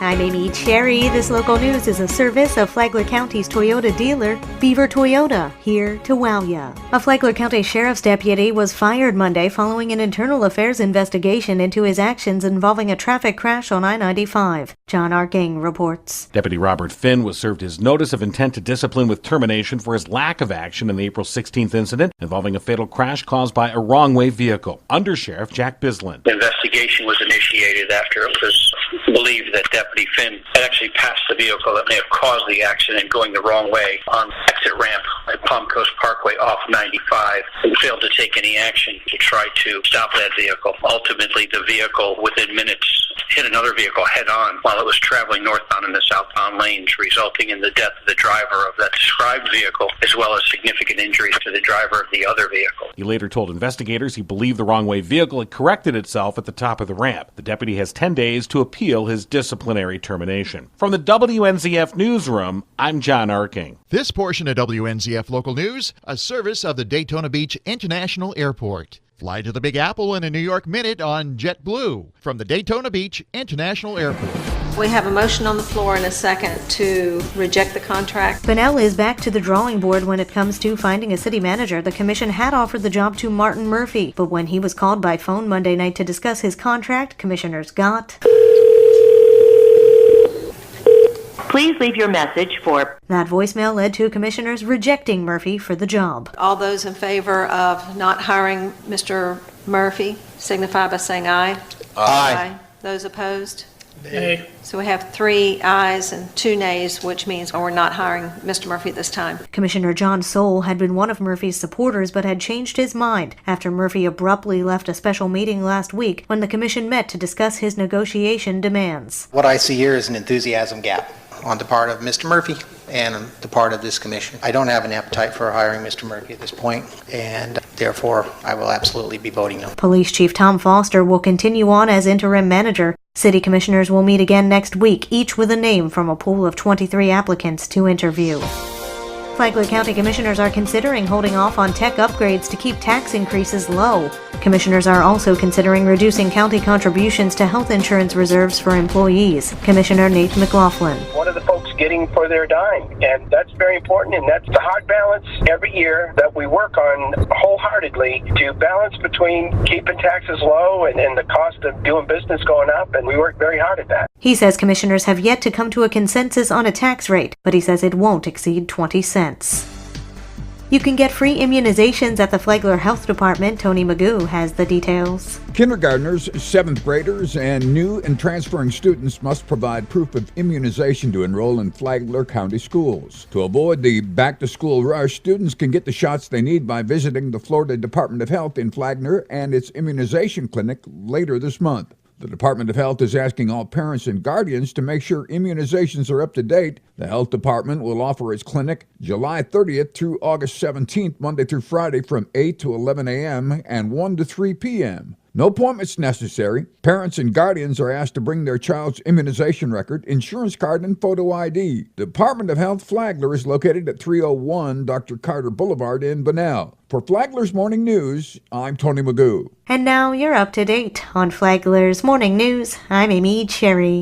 I'm Amy Cherry. This local news is a service of Flagler County's Toyota dealer, Beaver Toyota, here to wow ya. A Flagler County Sheriff's deputy was fired Monday following an internal affairs investigation into his actions involving a traffic crash on I-95. John Arking reports. Deputy Robert Finn was served his notice of intent to discipline with termination for his lack of action in the April 16th incident involving a fatal crash caused by a wrong-way vehicle. Undersheriff Jack Bislin. The investigation was initiated after it was believed that Deputy Finn had actually passed the vehicle that may have caused the accident going the wrong way on the exit ramp at Palm Coast Parkway off 95 and failed to take any action to try to stop that vehicle. Ultimately, the vehicle, within minutes, hit another vehicle head-on while it was traveling northbound in the southbound lanes, resulting in the death of the driver of that described vehicle, as well as significant injuries to the driver of the other vehicle. He later told investigators he believed the wrong-way vehicle had corrected itself at the top of the ramp. The deputy has 10 days to appeal his disciplinary termination. From the WNZF Newsroom, I'm John Arking. This portion of WNZF Local News, a service of the Daytona Beach International Airport. Fly to the Big Apple in a New York minute on JetBlue from the Daytona Beach International Airport. We have a motion on the floor and a second to reject the contract. Bunnell is back to the drawing board when it comes to finding a city manager. The commission had offered the job to Martin Murphy, but when he was called by phone Monday night to discuss his contract, commissioners got... Please leave your message for... That voicemail led to commissioners rejecting Murphy for the job. All those in favor of not hiring Mr. Murphy signify by saying aye. Aye. Those opposed? Nay. So we have 3 ayes and 2 nays, which means we're not hiring Mr. Murphy this time. Commissioner John Soule had been one of Murphy's supporters but had changed his mind after Murphy abruptly left a special meeting last week when the commission met to discuss his negotiation demands. What I see here is an enthusiasm gap on the part of Mr. Murphy and on the part of this commission. I don't have an appetite for hiring Mr. Murphy at this point, and therefore I will absolutely be voting no. Police Chief Tom Foster will continue on as interim manager. City commissioners will meet again next week, each with a name from a pool of 23 applicants to interview. Flagler County commissioners are considering holding off on tech upgrades to keep tax increases low. Commissioners are also considering reducing county contributions to health insurance reserves for employees. Commissioner Nate McLaughlin. What are the folks getting for their dime? And that's very important, and that's the hard balance every year that we work on wholeheartedly to balance between keeping taxes low and the cost of doing business going up, and we work very hard at that. He says commissioners have yet to come to a consensus on a tax rate, but he says it won't exceed 20 cents. You can get free immunizations at the Flagler Health Department. Tony Magoo has the details. Kindergartners, 7th graders, and new and transferring students must provide proof of immunization to enroll in Flagler County schools. To avoid the back-to-school rush, students can get the shots they need by visiting the Florida Department of Health in Flagler and its immunization clinic later this month. The Department of Health is asking all parents and guardians to make sure immunizations are up to date. The Health Department will offer its clinic July 30th through August 17th, Monday through Friday from 8 to 11 a.m. and 1 to 3 p.m. No appointments necessary. Parents and guardians are asked to bring their child's immunization record, insurance card, and photo ID. The Department of Health Flagler is located at 301 Dr. Carter Boulevard in Bunnell. For Flagler's Morning News, I'm Tony Magoo. And now you're up to date on Flagler's Morning News. I'm Amy Cherry.